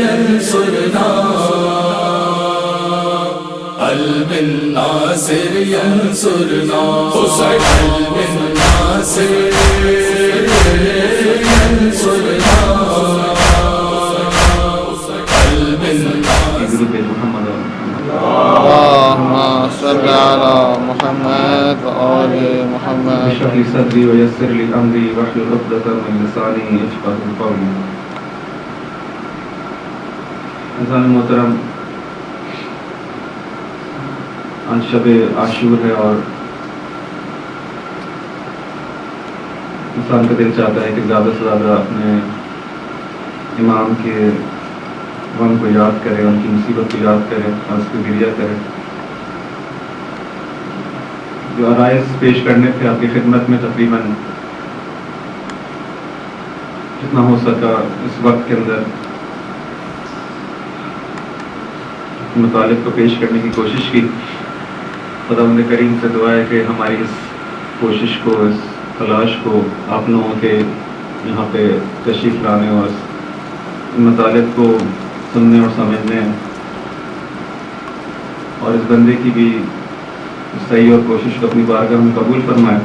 ينصرنا قلب الناصر ينصرنا قلب الناصر ينصرنا قلب الناصر. اللهم صل على محمد وآل محمد. اشرح لي صدري ويسر لي امري واحلل عقدة من لساني يفقهوا قولي. عزیزان محترم، آج شب عاشور ہے اور انسان کا دل چاہتا ہے کہ زیادہ سے زیادہ اپنے امام کے غم کو یاد کرے، ان کی مصیبت کو یاد کرے اور اس کو گریہ کرے. جو عرائض پیش کرنے تھے آپ کی خدمت میں، تقریباً جتنا ہو سکا اس وقت کے اندر مطالب کو پیش کرنے کی کوشش کی. خداوند کریم سے دعا ہے کہ ہماری اس کوشش کو، اس تلاش کو آپ لوگوں کے یہاں پہ تشریف لانے اور ان مطالب کو سننے اور سمجھنے اور اس بندے کی بھی صحیح اور کوشش کو اپنی بارگاہ میں قبول فرمائے،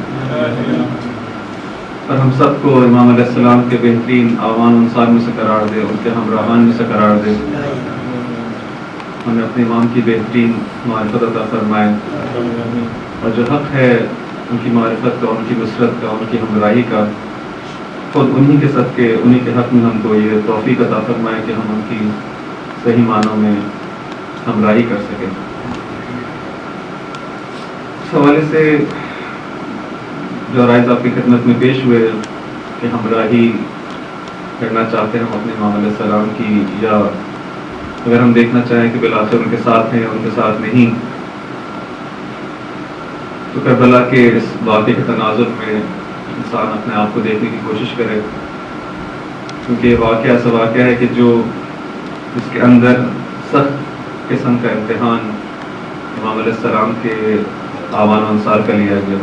اور ہم سب کو امام علیہ السلام کے بہترین اعوان انصار میں سے قرار دے، ان کے ہمراہان میں سے قرار دے. ہمیں اپنے امام کی بہترین معرفت عطا فرمائے، اور جو حق ہے ان کی معرفت کا، ان کی نصرت کا، ان کی ہمراہی کا، خود انہی کے صدقے، انہی کے حق میں ہم کو یہ توفیق عطا فرمائے کہ ہم ان کی صحیح معنوں میں ہمراہی کر سکیں. اس حوالے سے جو عرائض آپ کی خدمت میں پیش ہوئے کہ ہمراہی کرنا چاہتے ہیں ہم اپنے امام علیہ السلام کی، یا اگر ہم دیکھنا چاہیں کہ بالآخر ان کے ساتھ ہیں ان کے ساتھ نہیں، تو کربلا کے اس واقعے کے تناظر میں انسان اپنے آپ کو دیکھنے کی کوشش کرے، کیونکہ یہ واقعہ ایسا واقعہ ہے کہ جو اس کے اندر سخت قسم کا امتحان امام علیہ السلام کے اعوان و انصار کا لیا گیا.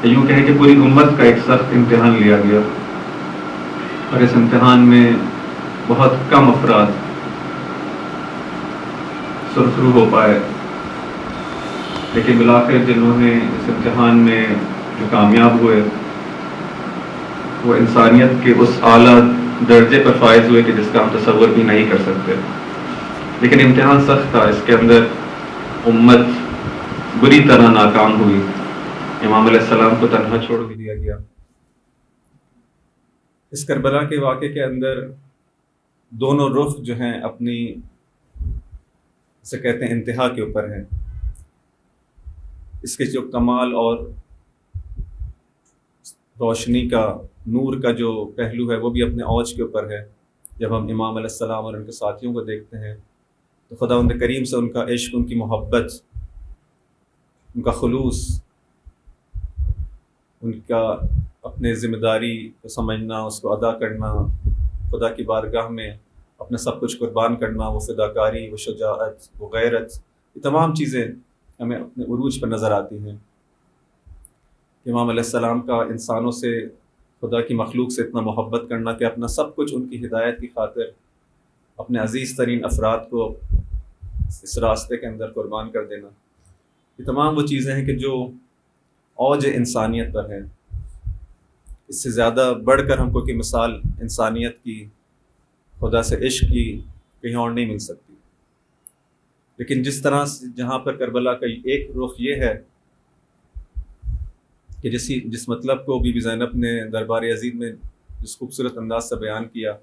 یوں کہیں کہ پوری امت کا ایک سخت امتحان لیا گیا، اور اس امتحان میں بہت کم افراد سرخرو ہو پائے، لیکن بالآخر جنہوں نے اس امتحان میں جو کامیاب ہوئے وہ انسانیت کے اس اعلیٰ درجے پر فائز ہوئے کہ جس کا ہم تصور بھی نہیں کر سکتے. لیکن امتحان سخت تھا، اس کے اندر امت بری طرح ناکام ہوئی، امام علیہ السلام کو تنہا چھوڑ بھی دیا گیا. اس کربلا کے واقعے کے اندر دونوں رخ جو ہیں اپنی سے کہتے ہیں انتہا کے اوپر ہیں. اس کے جو کمال اور روشنی کا، نور کا جو پہلو ہے وہ بھی اپنے اوج کے اوپر ہے. جب ہم امام علیہ السلام اور ان کے ساتھیوں کو دیکھتے ہیں تو خداوند کریم سے ان کا عشق، ان کی محبت، ان کا خلوص، ان کا اپنے ذمہ داری کو سمجھنا، اس کو ادا کرنا، خدا کی بارگاہ میں اپنا سب کچھ قربان کرنا، وہ فداکاری، وہ شجاعت، وہ غیرت، یہ تمام چیزیں ہمیں اپنے عروج پر نظر آتی ہیں. امام علیہ السلام کا انسانوں سے، خدا کی مخلوق سے اتنا محبت کرنا کہ اپنا سب کچھ ان کی ہدایت کی خاطر اپنے عزیز ترین افراد کو اس راستے کے اندر قربان کر دینا، یہ تمام وہ چیزیں ہیں کہ جو اوج انسانیت پر ہے. اس سے زیادہ بڑھ کر ہم کو کہ مثال انسانیت کی، خدا سے عشق کی کہیں اور نہیں مل سکتی. لیکن جس طرح جہاں پر کربلا کا ایک رخ یہ ہے کہ جس مطلب کو بی بی زینب نے دربار عزیز میں جس خوبصورت انداز سے بیان کیا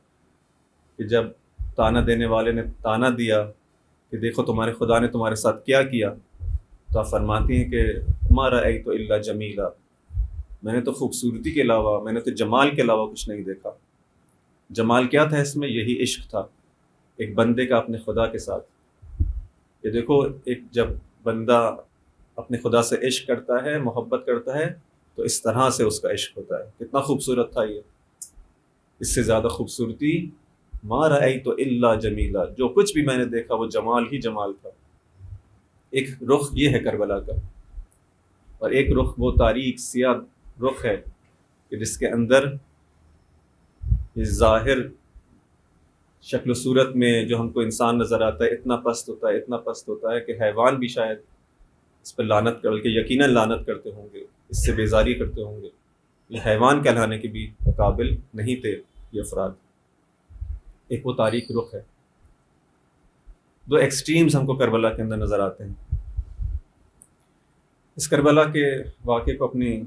کہ جب تانا دینے والے نے تانا دیا کہ دیکھو تمہارے خدا نے تمہارے ساتھ کیا کیا، تو آپ فرماتی ہیں کہ ما رأیت الا جمیلا، میں نے تو خوبصورتی کے علاوہ، میں نے تو جمال کے علاوہ کچھ نہیں دیکھا. جمال کیا تھا اس میں؟ یہی عشق تھا ایک بندے کا اپنے خدا کے ساتھ. یہ دیکھو ایک جب بندہ اپنے خدا سے عشق کرتا ہے، محبت کرتا ہے، تو اس طرح سے اس کا عشق ہوتا ہے. کتنا خوبصورت تھا یہ! اس سے زیادہ خوبصورتی ما رأیت الا جمیلا، جو کچھ بھی میں نے دیکھا وہ جمال ہی جمال تھا. ایک رخ یہ ہے کربلا کا، اور ایک رخ وہ تاریک سیاہ رخ ہے کہ جس کے اندر یہ ظاہر شکل و صورت میں جو ہم کو انسان نظر آتا ہے اتنا پست ہوتا ہے، اتنا پست ہوتا ہے کہ حیوان بھی شاید اس پر لعنت کر کے یقیناً لعنت کرتے ہوں گے، اس سے بیزاری کرتے ہوں گے. یہ حیوان کہلانے کے بھی قابل نہیں تھے یہ افراد. ایک وہ تاریخ رخ ہے. دو ایکسٹریمز ہم کو کربلا کے اندر نظر آتے ہیں. اس کربلا کے واقعے کو اپنی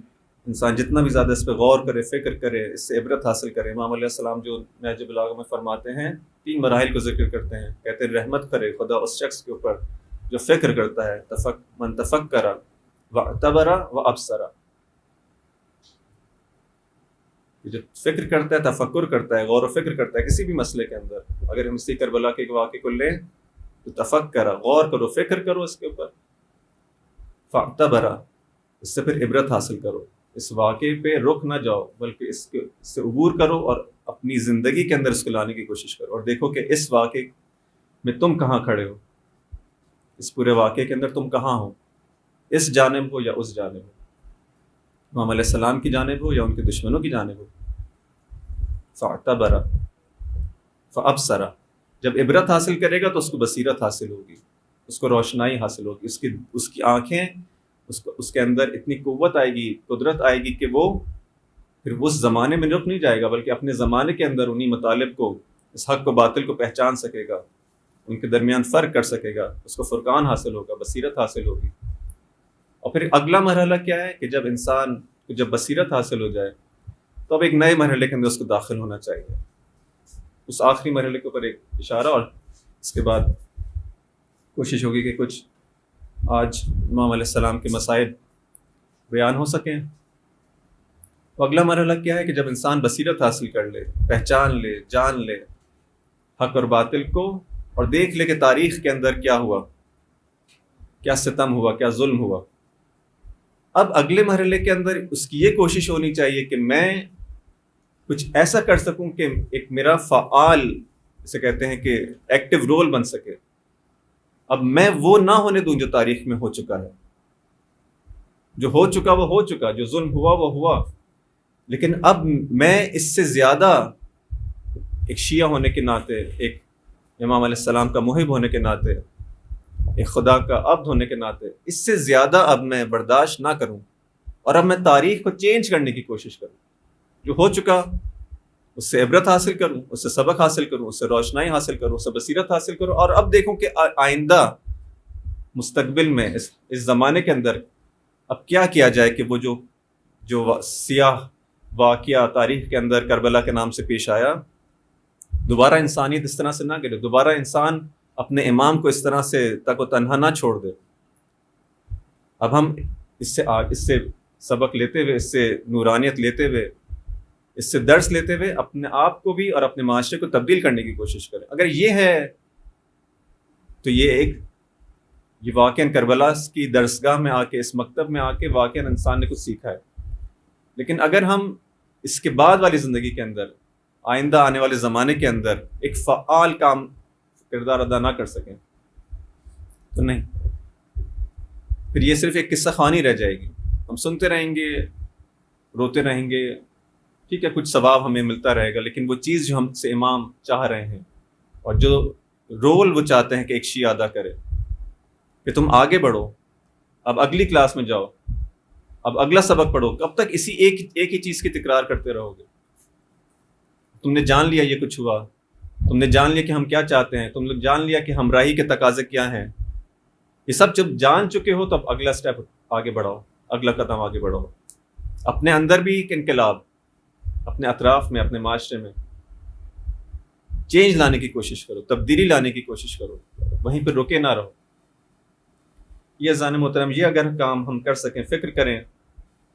انسان جتنا بھی زیادہ اس پہ غور کرے، فکر کرے، اس سے عبرت حاصل کرے. امام علیہ السلام جو نہج البلاغہ میں فرماتے ہیں 3 مراحل کو ذکر کرتے ہیں. کہتے ہیں رحمت کرے خدا اس شخص کے اوپر جو فکر کرتا ہے، من تفکر واعتبر وابصر، جو فکر کرتا ہے، تفکر کرتا ہے، غور و فکر کرتا ہے کسی بھی مسئلے کے اندر. اگر ہم اسی کربلا کے واقعے کو لیں تو تفکر، غور کرو، فکر کرو اس کے اوپر، فاعتبر، اس سے پھر عبرت حاصل کرو. اس واقعے پہ رک نہ جاؤ بلکہ اس سے عبور کرو اور اپنی زندگی کے اندر اس کو لانے کی کوشش کرو، اور دیکھو کہ اس واقعے میں تم کہاں کھڑے ہو، اس پورے واقعے کے اندر تم کہاں ہو، اس جانب ہو یا اس جانب ہو، امام علیہ السلام کی جانب ہو یا ان کے دشمنوں کی جانب ہو. فاعتبر فابصر، جب عبرت حاصل کرے گا تو اس کو بصیرت حاصل ہوگی، اس کو روشنائی حاصل ہوگی، اس کی آنکھیں، اس کے اندر اتنی قوت آئے گی، قدرت آئے گی کہ وہ پھر اس زمانے میں رک نہیں جائے گا بلکہ اپنے زمانے کے اندر انہی مطالب کو، اس حق و باطل کو پہچان سکے گا، ان کے درمیان فرق کر سکے گا، اس کو فرقان حاصل ہوگا، بصیرت حاصل ہوگی. اور پھر اگلا مرحلہ کیا ہے کہ جب انسان کو جب بصیرت حاصل ہو جائے تو اب ایک نئے مرحلے کے اندر اس کو داخل ہونا چاہیے. اس آخری مرحلے کے اوپر ایک اشارہ، اور اس کے بعد کوشش ہوگی کہ کچھ آج امام علیہ السلام کے مسائل بیان ہو سکیں. تو اگلا مرحلہ کیا ہے کہ جب انسان بصیرت حاصل کر لے، پہچان لے، جان لے حق اور باطل کو، اور دیکھ لے کہ تاریخ کے اندر کیا ہوا، کیا ستم ہوا، کیا ظلم ہوا. اب اگلے مرحلے کے اندر اس کی یہ کوشش ہونی چاہیے کہ میں کچھ ایسا کر سکوں کہ ایک میرا فعال، اسے کہتے ہیں کہ ایکٹیو رول بن سکے. اب میں وہ نہ ہونے دوں جو تاریخ میں ہو چکا ہے. جو ہو چکا وہ ہو چکا، جو ظلم ہوا وہ ہوا، لیکن اب میں اس سے زیادہ ایک شیعہ ہونے کے ناطے، ایک امام علیہ السلام کا محب ہونے کے ناطے، ایک خدا کا عبد ہونے کے ناطے اس سے زیادہ اب میں برداشت نہ کروں، اور اب میں تاریخ کو چینج کرنے کی کوشش کروں. جو ہو چکا اس سے عبرت حاصل کروں، اس سے سبق حاصل کروں، اس سے روشنائی حاصل کروں، اس سے بصیرت حاصل کروں، اور اب دیکھوں کہ آئندہ مستقبل میں اس زمانے کے اندر اب کیا کیا جائے کہ وہ جو سیاہ واقعہ تاریخ کے اندر کربلا کے نام سے پیش آیا، دوبارہ انسانیت اس طرح سے نہ گرے، دوبارہ انسان اپنے امام کو اس طرح سے تک و تنہا نہ چھوڑ دے. اب ہم اس سے سبق لیتے ہوئے، اس سے نورانیت لیتے ہوئے، اس سے درس لیتے ہوئے اپنے آپ کو بھی اور اپنے معاشرے کو تبدیل کرنے کی کوشش کریں. اگر یہ ہے تو یہ واقعاً کربلا کی درسگاہ میں آ کے، اس مکتب میں آ کے واقعاً انسان نے کچھ سیکھا ہے. لیکن اگر ہم اس کے بعد والی زندگی کے اندر، آئندہ آنے والے زمانے کے اندر ایک فعال کردار ادا نہ کر سکیں تو نہیں، پھر یہ صرف ایک قصہ خوانی رہ جائے گی. ہم سنتے رہیں گے، روتے رہیں گے، ٹھیک ہے، کچھ ثواب ہمیں ملتا رہے گا، لیکن وہ چیز جو ہم سے امام چاہ رہے ہیں اور جو رول وہ چاہتے ہیں کہ ایک شیعہ ادا کرے کہ تم آگے بڑھو، اب اگلی کلاس میں جاؤ، اب اگلا سبق پڑھو، کب تک اسی ایک ہی چیز کی تکرار کرتے رہو گے؟ تم نے جان لیا یہ کچھ ہوا، تم نے جان لیا کہ ہم کیا چاہتے ہیں، تم نے جان لیا کہ ہمراہی کے تقاضے کیا ہیں. یہ سب جب جان چکے ہو تو اب اگلا سٹیپ آگے بڑھاؤ، اگلا قدم آگے بڑھاؤ. اپنے اندر بھی ایک انقلاب، اپنے اطراف میں، اپنے معاشرے میں چینج لانے کی کوشش کرو، تبدیلی لانے کی کوشش کرو، وہیں پہ رکے نہ رہو. یہ عزیزان محترم، یہ اگر کام ہم کر سکیں، فکر کریں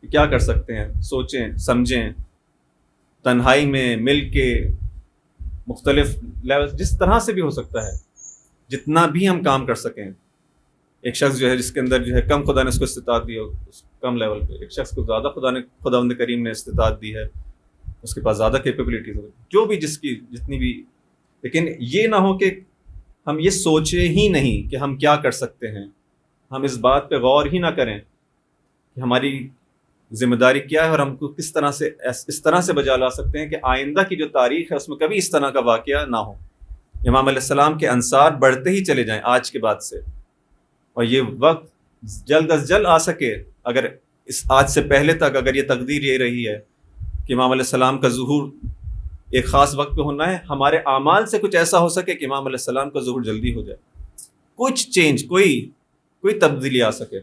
کہ کیا کر سکتے ہیں، سوچیں، سمجھیں، تنہائی میں مل کے مختلف لیول، جس طرح سے بھی ہو سکتا ہے، جتنا بھی ہم کام کر سکیں. ایک شخص جو ہے جس کے اندر جو ہے کم خدا نے اس کو استطاعت دی ہو کم لیول پہ، ایک شخص کو زیادہ خداوند کریم نے استطاعت دی ہے، اس کے پاس زیادہ کیپیبلٹیز ہو، جو بھی جس کی جتنی بھی. لیکن یہ نہ ہو کہ ہم یہ سوچیں ہی نہیں کہ ہم کیا کر سکتے ہیں، ہم اس بات پہ غور ہی نہ کریں کہ ہماری ذمہ داری کیا ہے اور ہم کو کس طرح سے اس طرح سے بجا لا سکتے ہیں کہ آئندہ کی جو تاریخ ہے اس میں کبھی اس طرح کا واقعہ نہ ہو. امام علیہ السلام کے انصار بڑھتے ہی چلے جائیں آج کے بعد سے, اور یہ وقت جلد از جلد آ سکے. اگر اس آج سے پہلے تک اگر یہ تقدیر یہ رہی ہے کہ امام علیہ السلام کا ظہور ایک خاص وقت پہ ہونا ہے, ہمارے اعمال سے کچھ ایسا ہو سکے کہ امام علیہ السلام کا ظہور جلدی ہو جائے, کچھ چینج, کوئی تبدیلی آ سکے.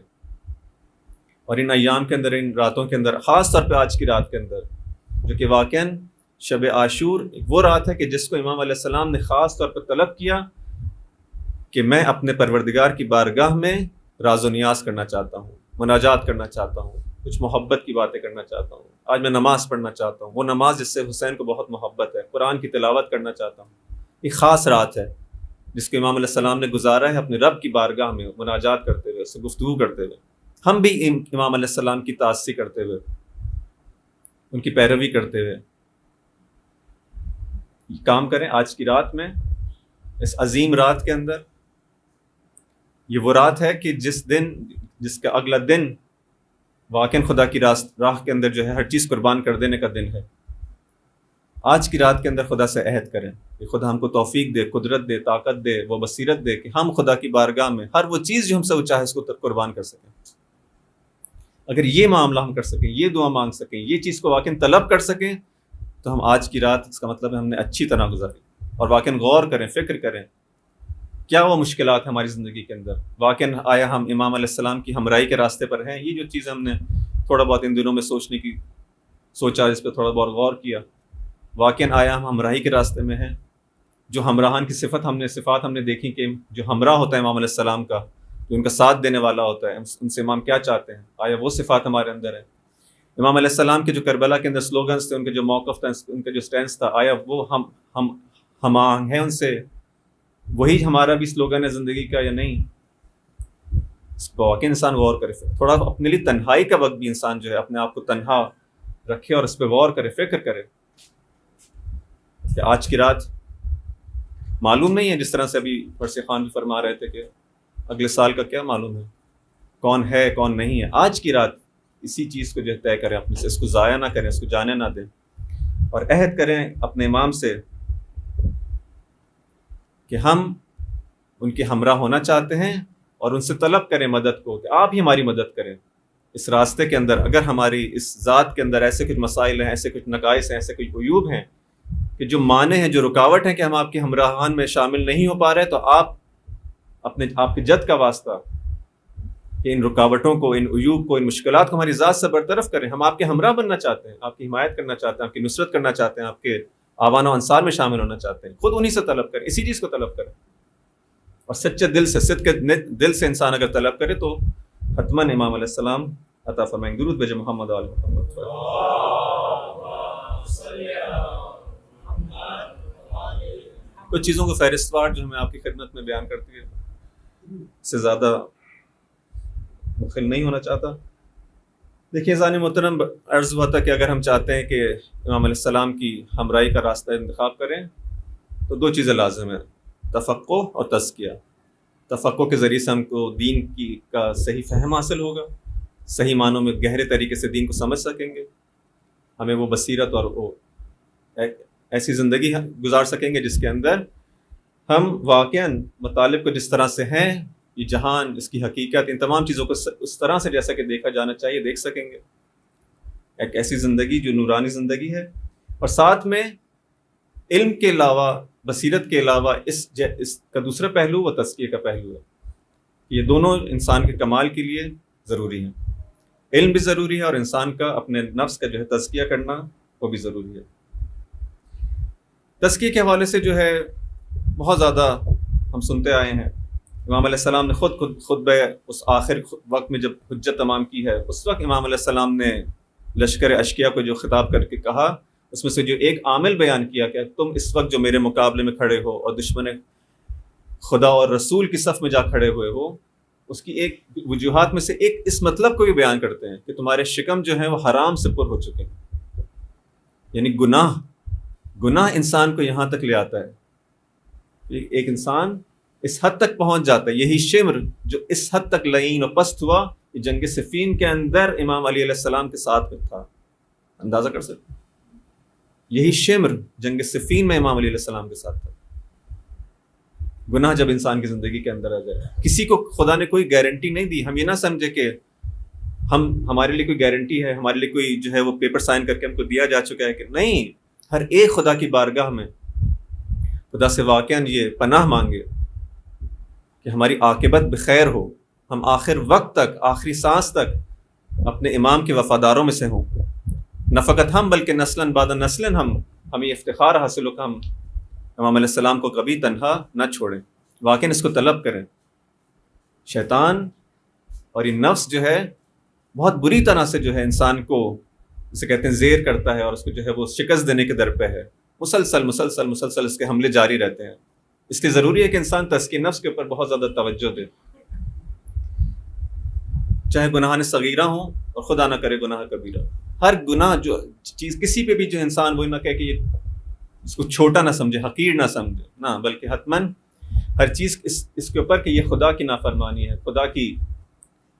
اور ان ایام کے اندر, ان راتوں کے اندر, خاص طور پہ آج کی رات کے اندر, جو کہ واقعاً شب عاشور وہ رات ہے کہ جس کو امام علیہ السلام نے خاص طور پر طلب کیا کہ میں اپنے پروردگار کی بارگاہ میں راز و نیاز کرنا چاہتا ہوں, مناجات کرنا چاہتا ہوں, کچھ محبت کی باتیں کرنا چاہتا ہوں. آج میں نماز پڑھنا چاہتا ہوں, وہ نماز جس سے حسین کو بہت محبت ہے. قرآن کی تلاوت کرنا چاہتا ہوں. یہ خاص رات ہے جس کو امام علیہ السلام نے گزارا ہے اپنے رب کی بارگاہ میں مناجات کرتے ہوئے, اس سے گفتگو کرتے ہوئے. ہم بھی امام علیہ السلام کی تعصی کرتے ہوئے, ان کی پیروی کرتے ہوئے یہ کام کریں آج کی رات میں, اس عظیم رات کے اندر. یہ وہ رات ہے کہ جس کا اگلا دن واقعاً خدا کی راہ کے اندر جو ہے ہر چیز قربان کر دینے کا دن ہے. آج کی رات کے اندر خدا سے عہد کریں کہ خدا ہم کو توفیق دے, قدرت دے, طاقت دے, وہ بصیرت دے کہ ہم خدا کی بارگاہ میں ہر وہ چیز جو ہم سے وہ چاہے اس کو قربان کر سکیں. اگر یہ معاملہ ہم کر سکیں, یہ دعا مانگ سکیں, یہ چیز کو واقعاً طلب کر سکیں, تو ہم آج کی رات, اس کا مطلب ہے ہم نے اچھی طرح گزاری. اور واقعاً غور کریں, فکر کریں کیا وہ مشکلات ہیں ہماری زندگی کے اندر. واقعاً آیا ہم امام علیہ السلام کی ہمراہی کے راستے پر ہیں. یہ جو چیز ہم نے تھوڑا بہت ان دنوں میں سوچا, اس پہ تھوڑا بہت غور کیا, واقعاً آیا ہم ہمراہی کے راستے میں ہیں. جو ہمراہان کی صفات ہم نے دیکھی کہ جو ہمراہ ہوتا ہے امام علیہ السلام کا, جو ان کا ساتھ دینے والا ہوتا ہے, ان سے امام کیا چاہتے ہیں, آیا وہ صفات ہمارے اندر ہے. امام علیہ السلام کے جو کربلا کے اندر سلوگنز تھے, ان کے جو موقف تھا, ان کا جو سٹینس تھا, آیا وہ ہم آہنگ ہیں ان سے, وہی ہمارا بھی سلوگن ہے زندگی کا یا نہیں. اس کو واقعی انسان غور کرے, تھوڑا اپنے لیے تنہائی کا وقت بھی انسان جو ہے اپنے آپ کو تنہا رکھے اور اس پہ غور کرے, فکر کرے کہ آج کی رات معلوم نہیں ہے, جس طرح سے ابھی پرسی خان بھی فرما رہے تھے کہ اگلے سال کا کیا معلوم ہے, کون ہے کون نہیں ہے. آج کی رات اسی چیز کو جو ہے طے کریں اپنے سے, اس کو ضائع نہ کریں, اس کو جانے نہ دیں, اور عہد کریں اپنے امام سے کہ ہم ان کے ہمراہ ہونا چاہتے ہیں, اور ان سے طلب کریں مدد کو کہ آپ ہی ہماری مدد کریں اس راستے کے اندر. اگر ہماری اس ذات کے اندر ایسے کچھ مسائل ہیں, ایسے کچھ نقائص ہیں, ایسے کچھ عیوب ہیں کہ جو مانع ہیں, جو رکاوٹ ہیں کہ ہم آپ کے ہمراہان میں شامل نہیں ہو پا رہے, تو آپ کے جد کا واسطہ کہ ان رکاوٹوں کو, ان عیوب کو, ان مشکلات کو ہماری ذات سے برطرف کریں. ہم آپ کے ہمراہ بننا چاہتے ہیں, آپ کی حمایت کرنا چاہتے ہیں, آپ کی نصرت کرنا چاہتے ہیں, آپ کے آوان و انصار میں شامل ہونا چاہتے ہیں. خود انہی سے طلب کریں, اسی چیز کو طلب کریں, اور سچے دل سے, صدق دل سے انسان اگر طلب کرے تو حتماً امام علیہ السلام عطا فرمائیں. درود بھیجیں محمد آل محمد. کچھ چیزوں کو فہرست وار جو میں آپ کی خدمت میں بیان کرتی ہے, اس سے زیادہ مخل نہیں ہونا چاہتا. دیکھیے ذہن محترم, عرض ہوا تھا کہ اگر ہم چاہتے ہیں کہ امام علیہ السلام کی ہمراہی کا راستہ انتخاب کریں تو دو چیزیں لازم ہیں, تفقہ اور تزکیہ. تفقہ کے ذریعے سے ہم کو دین کا صحیح فہم حاصل ہوگا, صحیح معنوں میں گہرے طریقے سے دین کو سمجھ سکیں گے, ہمیں وہ بصیرت اور وہ ایسی زندگی گزار سکیں گے جس کے اندر ہم واقعاً مطالب کو جس طرح سے ہیں, یہ جہان, اس کی حقیقت, ان تمام چیزوں کو اس طرح سے جیسا کہ دیکھا جانا چاہیے دیکھ سکیں گے. ایک ایسی زندگی جو نورانی زندگی ہے, اور ساتھ میں علم کے علاوہ, بصیرت کے علاوہ اس کا دوسرا پہلو وہ تزکیہ کا پہلو ہے. یہ دونوں انسان کے کمال کے لیے ضروری ہیں. علم بھی ضروری ہے اور انسان کا اپنے نفس کا جو ہے تزکیہ کرنا وہ بھی ضروری ہے. تزکیہ کے حوالے سے جو ہے بہت زیادہ ہم سنتے آئے ہیں. امام علیہ السلام نے خطبہ اس آخر وقت میں جب حجت تمام کی ہے, اس وقت امام علیہ السلام نے لشکر اشقیاء کو جو خطاب کر کے کہا, اس میں سے جو ایک عامل بیان کیا کہ تم اس وقت جو میرے مقابلے میں کھڑے ہو اور دشمن خدا اور رسول کی صف میں جا کھڑے ہوئے ہو, اس کی ایک وجوہات میں سے ایک اس مطلب کو بھی بیان کرتے ہیں کہ تمہارے شکم جو ہیں وہ حرام سے پر ہو چکے ہیں. یعنی گناہ انسان کو یہاں تک لے آتا ہے. ایک انسان اس حد تک پہنچ جاتا ہے. یہی شمر جو اس حد تک لعین و پست ہوا، یہ جنگ صفین کے اندر امام علی علیہ السلام کے ساتھ میں تھا. اندازہ کر سکتے ہیں؟ یہی شمر جنگ صفین میں امام علی علیہ السلام کے ساتھ تھا. گناہ جب انسان کی زندگی کے اندر آ جائے، کسی کو خدا نے کوئی گارنٹی نہیں دی. ہم یہ نہ سمجھے کہ ہمارے لیے کوئی گارنٹی ہے، ہمارے لیے کوئی جو ہے وہ پیپر سائن کر کے ہم کو دیا جا چکا ہے، کہ نہیں. ہر ایک خدا کی بارگاہ میں خدا سے واقعاً یہ پناہ مانگے کہ ہماری عاقبت بخیر ہو، ہم آخر وقت تک، آخری سانس تک اپنے امام کے وفاداروں میں سے ہوں. نہ فقط ہم بلکہ نسلاً بعد نسلاً ہمیں افتخار حاصل ہو کہ ہم امام علیہ السلام کو کبھی تنہا نہ چھوڑیں. واقعاً اس کو طلب کریں. شیطان اور یہ نفس جو ہے بہت بری طرح سے جو ہے انسان کو جسے کہتے ہیں زیر کرتا ہے، اور اس کو جو ہے وہ شکست دینے کے در پہ ہے. مسلسل اس کے حملے جاری رہتے ہیں. اس لیے ضروری ہے کہ انسان تزکیہ نفس کے اوپر بہت زیادہ توجہ دے، چاہے گناہ صغیرہ ہوں اور خدا نہ کرے گناہ کبیرہ. ہر گناہ جو چیز کسی پہ بھی جو انسان وہ نہ کہے کہ یہ اس کو چھوٹا نہ سمجھے، حقیر نہ سمجھے، نہ بلکہ حتماً ہر چیز اس کے اوپر کہ یہ خدا کی نافرمانی ہے، خدا کی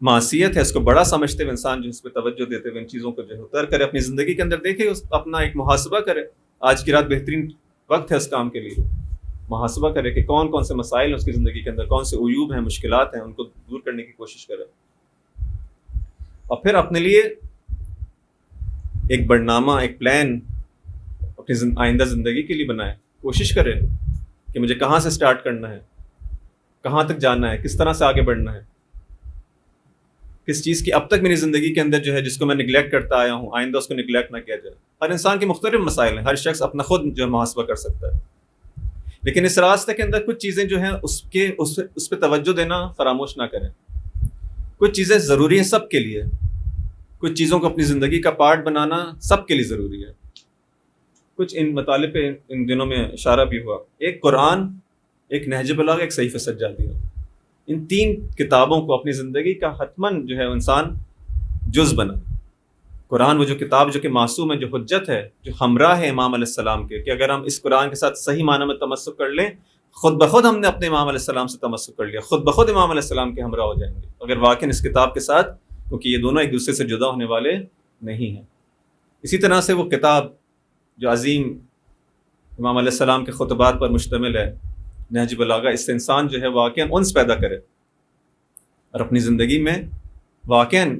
معصیت ہے، اس کو بڑا سمجھتے ہوئے انسان جو اس پہ توجہ دیتے ہوئے ان چیزوں کو جو ہے اتر کرے، اپنی زندگی کے اندر دیکھے، اپنا ایک محاسبہ کرے. آج کی رات بہترین وقت ہے اس کام کے لیے. محاسبہ کرے کہ کون کون سے مسائل ہیں اس کی زندگی کے اندر، کون سے عیوب ہیں، مشکلات ہیں، ان کو دور کرنے کی کوشش کرے. اور پھر اپنے لیے ایک برنامہ، ایک پلان اپنی آئندہ زندگی کے لیے بنائے. کوشش کرے کہ مجھے کہاں سے سٹارٹ کرنا ہے، کہاں تک جانا ہے، کس طرح سے آگے بڑھنا ہے، کس چیز کی اب تک میری زندگی کے اندر جو ہے جس کو میں نگلیکٹ کرتا آیا ہوں، آئندہ اس کو نگلیکٹ نہ کیا جائے. ہر انسان کے مختلف مسائل ہیں، ہر شخص اپنا خود جو ہے محاسبہ کر سکتا ہے. لیکن اس راستے کے اندر کچھ چیزیں جو ہیں اس پہ توجہ دینا فراموش نہ کریں. کچھ چیزیں ضروری ہیں سب کے لیے، کچھ چیزوں کو اپنی زندگی کا پارٹ بنانا سب کے لیے ضروری ہے. کچھ ان مطالب پہ ان دنوں میں اشارہ بھی ہوا. ایک قرآن، ایک نہج بلاغہ، ایک صحیفہ سجادیہ. ان تین کتابوں کو اپنی زندگی کا حتماً جو ہے انسان جز بنا. قرآن وہ جو کتاب جو کہ معصوم ہے، جو حجت ہے، جو ہمراہ ہے امام علیہ السلام کے، کہ اگر ہم اس قرآن کے ساتھ صحیح معنی میں تمسک کر لیں، خود بخود ہم نے اپنے امام علیہ السلام سے تمسک کر لیا، خود بخود امام علیہ السلام کے ہمراہ ہو جائیں گے اگر واقعاً اس کتاب کے ساتھ، کیونکہ یہ دونوں ایک دوسرے سے جدا ہونے والے نہیں ہیں. اسی طرح سے وہ کتاب جو عظیم امام علیہ السلام کے خطبات پر مشتمل ہے، نہج بلاغہ، اس سے انسان جو ہے واقعاً انس پیدا کرے اور اپنی زندگی میں واقعاً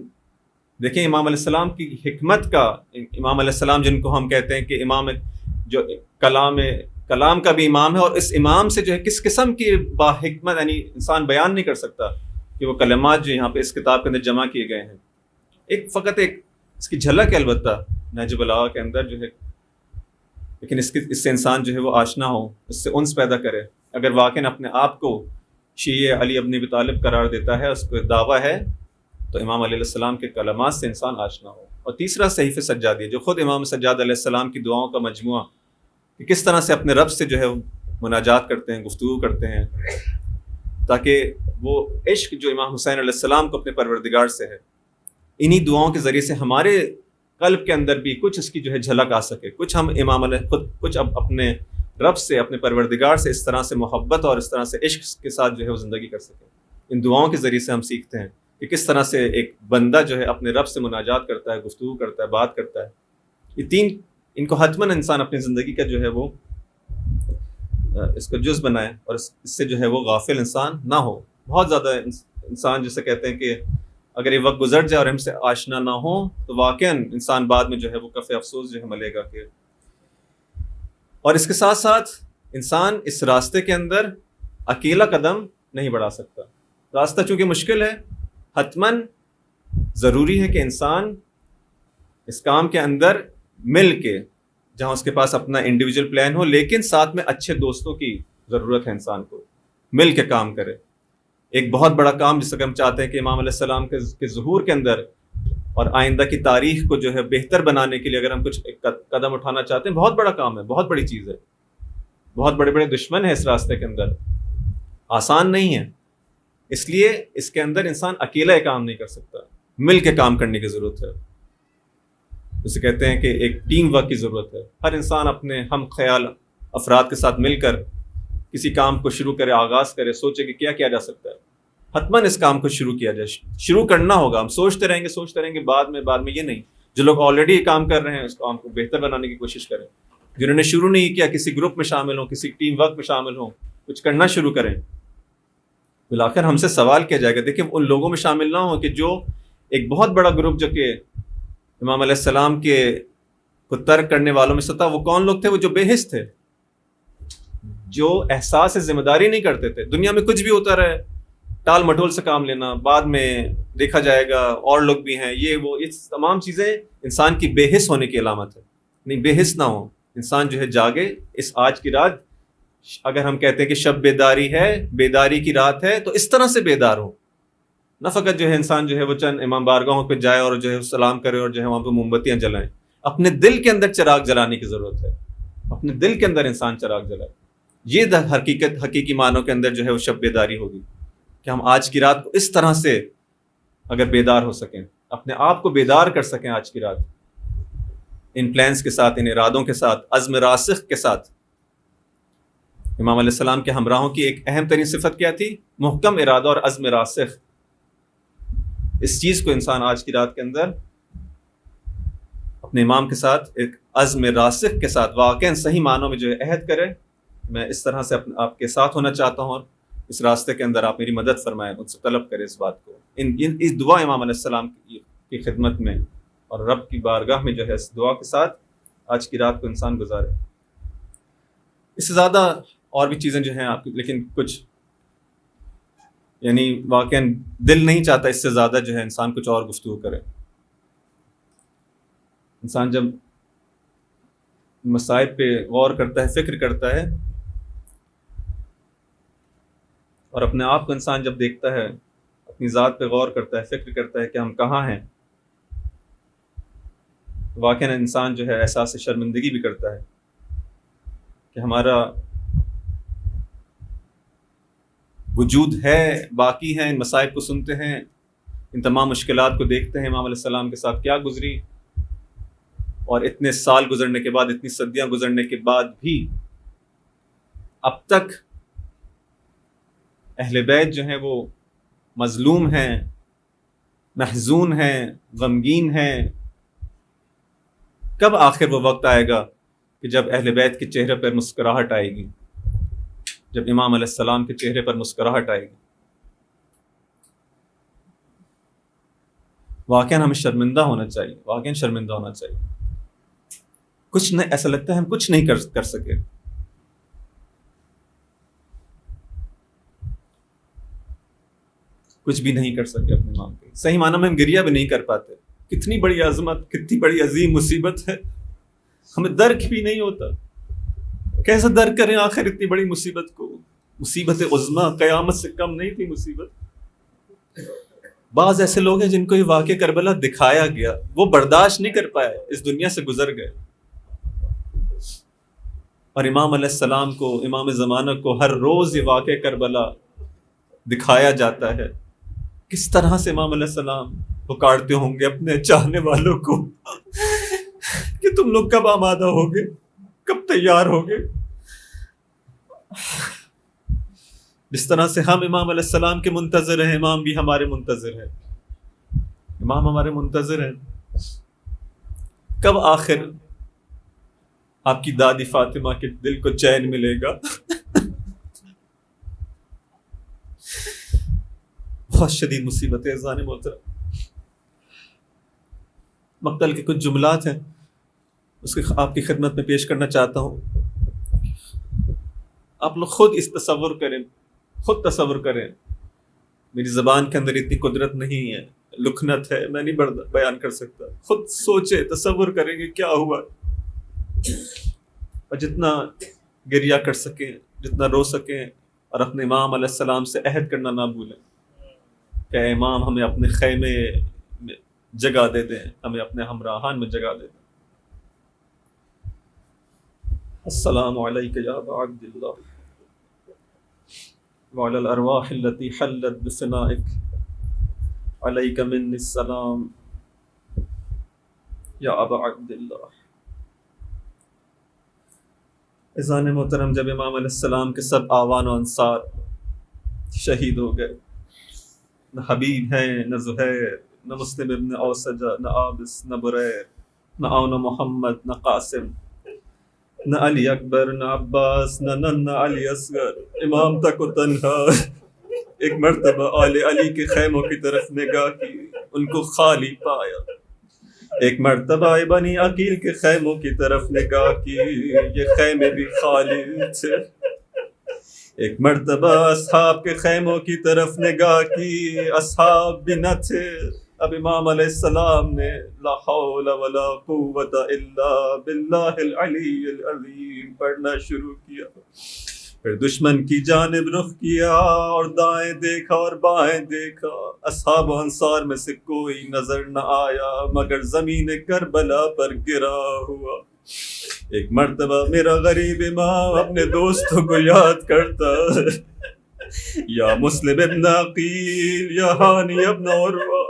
دیکھیں امام علیہ السلام کی حکمت کا. امام علیہ السلام جن کو ہم کہتے ہیں کہ امام جو کلام کا بھی امام ہے، اور اس امام سے جو ہے کس قسم کی با حکمت، یعنی انسان بیان نہیں کر سکتا کہ وہ کلمات جو یہاں پہ اس کتاب کے اندر جمع کیے گئے ہیں. فقط ایک اس کی جھلک ہے البتہ نہج بلاغہ کے اندر جو ہے، لیکن اس سے انسان جو ہے وہ آشنا ہو، اس سے انس پیدا کرے. اگر واقعاً اپنے آپ کو شیعہ علی ابن ابی طالب قرار دیتا ہے، اس کو دعویٰ ہے، تو امام علیہ السلام کے کلمات سے انسان آشنا ہو. اور تیسرا صحیفہ سجادیہ، جو خود امام سجاد علیہ السلام کی دعاؤں کا مجموعہ، کہ کس طرح سے اپنے رب سے جو ہے مناجات کرتے ہیں، گفتگو کرتے ہیں، تاکہ وہ عشق جو امام حسین علیہ السلام کو اپنے پروردگار سے ہے، انہی دعاؤں کے ذریعے سے ہمارے قلب کے اندر بھی کچھ اس کی جو ہے جھلک آ سکے، کچھ ہم امام علیہ خود کچھ اب اپنے رب سے، اپنے پروردگار سے اس طرح سے محبت اور اس طرح سے عشق کے ساتھ جو ہے وہ زندگی کر سکیں. ان دعاؤں کے ذریعے سے ہم سیکھتے ہیں کہ کس طرح سے ایک بندہ جو ہے اپنے رب سے مناجات کرتا ہے، گفتگو کرتا ہے، بات کرتا ہے. یہ تین ان کو حتماً انسان اپنی زندگی کا جو ہے وہ اس کو جز بنائے، اور اس سے جو ہے وہ غافل انسان نہ ہو. بہت زیادہ انسان جسے کہتے ہیں کہ اگر یہ وقت گزر جائے اور ہم سے آشنا نہ ہو تو واقعاً انسان بعد میں جو ہے وہ کف افسوس جو ہے ملے گا. کہ اور اس کے ساتھ ساتھ انسان اس راستے کے اندر اکیلا قدم نہیں بڑھا سکتا. راستہ چونکہ مشکل ہے، حتماً ضروری ہے کہ انسان اس کام کے اندر مل کے، جہاں اس کے پاس اپنا انڈیویجول پلان ہو، لیکن ساتھ میں اچھے دوستوں کی ضرورت ہے، انسان کو مل کے کام کرے. ایک بہت بڑا کام جس سے ہم چاہتے ہیں کہ امام علیہ السلام کے ظہور کے اندر اور آئندہ کی تاریخ کو جو ہے بہتر بنانے کے لیے اگر ہم کچھ قدم اٹھانا چاہتے ہیں، بہت بڑا کام ہے، بہت بڑی چیز ہے. بہت بڑے بڑے دشمن ہیں اس راستے کے اندر، آسان نہیں ہے. اس لیے اس کے اندر انسان اکیلا یہ کام نہیں کر سکتا، مل کے کام کرنے کی ضرورت ہے. جسے کہتے ہیں کہ ایک ٹیم ورک کی ضرورت ہے. ہر انسان اپنے ہم خیال افراد کے ساتھ مل کر کسی کام کو شروع کرے، آغاز کرے، سوچے کہ کیا کیا جا سکتا ہے، حتماً اس کام کو شروع کیا جائے، شروع کرنا ہوگا. ہم سوچتے رہیں گے بعد میں یہ نہیں. جو لوگ آلریڈی یہ کام کر رہے ہیں اس کام کو بہتر بنانے کی کوشش کریں. جنہوں نے شروع نہیں کیا، کسی گروپ میں شامل ہوں، کسی ٹیم ورک میں شامل ہوں، کچھ کرنا شروع کریں. بلاخر ہم سے سوال کیا جائے گا. دیکھیں ان لوگوں میں شامل نہ ہوں کہ جو ایک بہت بڑا گروپ جو کہ امام علیہ السلام کے کو ترک کرنے والوں میں سے تھا، وہ کون لوگ تھے؟ وہ جو بے حس تھے، جو احساس ذمہ داری نہیں کرتے تھے. دنیا میں کچھ بھی ہوتا رہے، ٹال مٹول سے کام لینا، بعد میں دیکھا جائے گا، اور لوگ بھی ہیں، یہ وہ، یہ تمام چیزیں انسان کی بے حس ہونے کی علامت ہے. نہیں، بے حس نہ ہو انسان، جو ہے جاگے. اس آج کی رات اگر ہم کہتے ہیں کہ شب بیداری ہے، بیداری کی رات ہے، تو اس طرح سے بیدار ہو. نہ فقط جو ہے انسان جو ہے وہ چند امام بارگاہوں پہ جائے اور جو ہے سلام کرے اور جو ہے وہاں پہ موم بتیاں جلائیں. اپنے دل کے اندر چراغ جلانے کی ضرورت ہے. اپنے دل کے اندر انسان چراغ جلائے. یہ حقیقی معنوں کے اندر جو ہے وہ شب بیداری ہوگی کہ ہم آج کی رات کو اس طرح سے اگر بیدار ہو سکیں، اپنے آپ کو بیدار کر سکیں آج کی رات، ان پلانس کے ساتھ، ان ارادوں کے ساتھ، عزم راسخ کے ساتھ. امام علیہ السلام کے ہمراہوں کی ایک اہم ترین صفت کیا تھی؟ محکم ارادہ اور عزم راسخ. اس چیز کو انسان آج کی رات کے اندر اپنے امام کے ساتھ ایک عزم راسخ کے ساتھ واقعاً صحیح معنوں میں جو ہے عہد کرے. میں اس طرح سے آپ کے ساتھ ہونا چاہتا ہوں اور اس راستے کے اندر آپ میری مدد فرمائیں، مجھ سے طلب کرے اس بات کو. اس دعا امام علیہ السلام کی خدمت میں اور رب کی بارگاہ میں جو ہے اس دعا کے ساتھ آج کی رات کو انسان گزارے. اس سے زیادہ اور بھی چیزیں جو ہیں آپ کی، لیکن کچھ یعنی واقعاً دل نہیں چاہتا اس سے زیادہ جو ہے انسان کچھ اور گفتگو کرے. انسان جب مسائل پہ غور کرتا ہے، فکر کرتا ہے، اور اپنے آپ کو انسان جب دیکھتا ہے، اپنی ذات پہ غور کرتا ہے، فکر کرتا ہے کہ ہم کہاں ہیں، واقعاً انسان جو ہے احساس شرمندگی بھی کرتا ہے کہ ہمارا وجود ہے، باقی ہیں. ان مسائل کو سنتے ہیں، ان تمام مشکلات کو دیکھتے ہیں، امام علیہ السلام کے ساتھ کیا گزری، اور اتنے سال گزرنے کے بعد، اتنی صدیاں گزرنے کے بعد بھی اب تک اہل بیت جو ہیں وہ مظلوم ہیں، محزون ہیں، غمگین ہیں. کب آخر وہ وقت آئے گا کہ جب اہل بیت کے چہرے پر مسکراہٹ آئے گی، جب امام علیہ السلام کے چہرے پر مسکراہٹ آئے گی؟ واقعاً ہمیں شرمندہ ہونا چاہیے، واقعاً شرمندہ ہونا چاہیے. کچھ نہیں، ایسا لگتا ہے ہم کچھ نہیں کر سکے. کچھ بھی نہیں کر سکے اپنے امام کے. صحیح معنی میں ہم گریہ بھی نہیں کر پاتے. کتنی بڑی عظمت، کتنی بڑی عظیم مصیبت ہے، ہمیں درک بھی نہیں ہوتا. کیسے درک کریں آخر اتنی بڑی مصیبت کو؟ مصیبت عظمیٰ قیامت سے کم نہیں تھی مصیبت. بعض ایسے لوگ ہیں جن کو یہ واقعہ کربلا دکھایا گیا، وہ برداشت نہیں کر پائے، اس دنیا سے گزر گئے. اور امام علیہ السلام کو، امام زمانہ کو ہر روز یہ واقعہ کربلا دکھایا جاتا ہے. کس طرح سے امام علیہ السلام پکارتے ہوں گے اپنے چاہنے والوں کو کہ تم لوگ کب آمادہ ہوگے، کب تیار ہوگے. جس طرح سے ہم امام علیہ السلام کے منتظر ہیں، امام بھی ہمارے منتظر ہیں. امام ہمارے منتظر ہیں. کب آخر آپ کی دادی فاطمہ کے دل کو چین ملے گا؟ بہت شدید مصیبت ہے عزیزان محترم. مقتل کے کچھ جملات ہیں، اس کے آپ کی خدمت میں پیش کرنا چاہتا ہوں. آپ لوگ خود اس تصور کریں، خود تصور کریں. میری زبان کے اندر اتنی قدرت نہیں ہے، لکھنت ہے، میں نہیں بیان کر سکتا. خود سوچے، تصور کریں گے کیا ہوا. اور جتنا گریہ کر سکیں، جتنا رو سکیں، اور اپنے امام علیہ السلام سے عہد کرنا نہ بھولیں کہ اے امام ہمیں اپنے خیمے میں جگہ دے دیں، ہمیں اپنے ہمراہان میں جگہ دے دیں. السلام علیک یا ابا عبد اللہ وعلی الارواح التي حلت بفنائک علیک منی السلام یا ابا عبد اللہ. اذان محترم، جب امام علیہ السلام کے سب آوان و انصار شہید ہو گئے، نہ حبیب ہیں، نہ زہیر، نہ مسلم ابن اوسجہ، نہ عابس، نہ بریر، نہ عون محمد، نہ قاسم، نہ علی اکبر، نہ عباس، نہ علی اصغر، امام تک و تنہا ایک مرتبہ آل علی کے خیموں کی طرف نگاہ کی، ان کو خالی پایا۔ ایک مرتبہ بنی عقیل کے خیموں کی طرف نگاہ کی، یہ خیمے بھی خالی تھے۔ ایک مرتبہ اصحاب کے خیموں کی طرف نگاہ کی، اصحاب بھی نہ تھے۔ اب امام علیہ السلام نے لا حول ولا قوت الا باللہ العلی العظیم پڑھنا شروع کیا، پھر دشمن کی جانب رخ کیا اور دائیں دیکھا اور بائیں دیکھا، اصحاب و انصار میں سے کوئی نظر نہ آیا مگر زمین کربلا پر گرا ہوا۔ ایک مرتبہ میرا غریب امام اپنے دوستوں کو یاد کرتا ہے، یا مسلم ابن عقیل، یا ہانی ابن عروہ،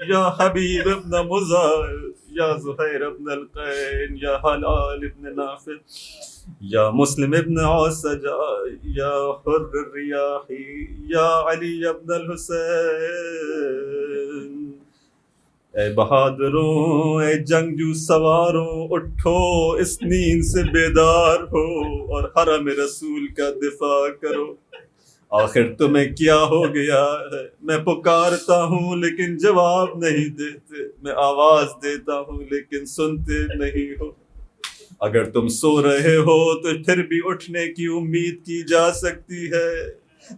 یا حبیب ابن مزاحم، یا زہیر ابن القین، یا حلال ابن نافع، یا مسلم ابن اوسجہ، یا حر الریاحی، یا علی ابن الحسین۔ اے بہادروں، اے جنگجو سواروں، اٹھو اس نیند سے بیدار ہو اور حرم رسول کا دفاع کرو۔ آخر تمہیں کیا ہو گیا ہے؟ میں پکارتا ہوں لیکن جواب نہیں دیتے، میں آواز دیتا ہوں لیکن سنتے نہیں ہو۔ اگر تم سو رہے ہو تو پھر بھی اٹھنے کی امید کی جا سکتی ہے،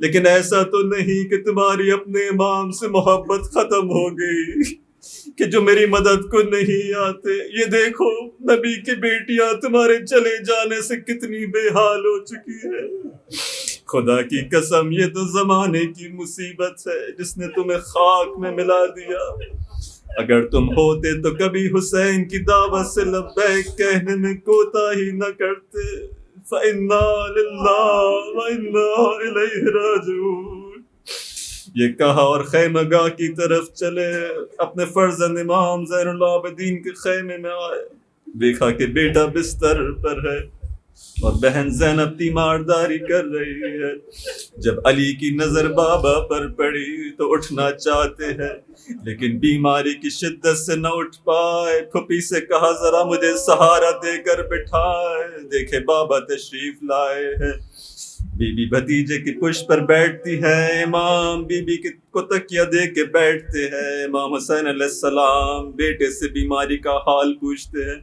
لیکن ایسا تو نہیں کہ تمہاری اپنے امام سے محبت ختم ہو گئی کہ جو میری مدد کو نہیں آتے۔ یہ دیکھو نبی کی بیٹیاں تمہارے چلے جانے سے کتنی بے حال ہو چکی ہے۔ خدا کی قسم یہ تو زمانے کی مصیبت ہے جس نے تمہیں خاک میں ملا دیا۔ اگر تم ہوتے تو کبھی حسین کی دعوت سے لبیک کہنے میں کوتاہی نہ کرتے۔ فَإِنَّا لِلَّهِ وَإِنَّا إِلَيْهِ رَاجِعُونَ۔ یہ کہا اور خیمہ گاہ کی طرف چلے، اپنے فرزند امام زین العابدین کے خیمے میں آئے، دیکھا کہ بیٹا بستر پر ہے اور بہن زینب تیمارداری کر رہی ہے۔ جب علی کی نظر بابا پر پڑی تو اٹھنا چاہتے ہیں لیکن بیماری کی شدت سے نہ اٹھ پائے۔ پھپھی سے کہا ذرا مجھے سہارا دے کر بٹھائے، دیکھے بابا تشریف لائے ہیں۔ بی بی بھتیجے کی پشت پر بیٹھتی ہے، امام بی بی کو تکیہ دے کے بیٹھتے ہیں۔ امام حسین علیہ السلام بیٹے سے بیماری کا حال پوچھتے ہیں۔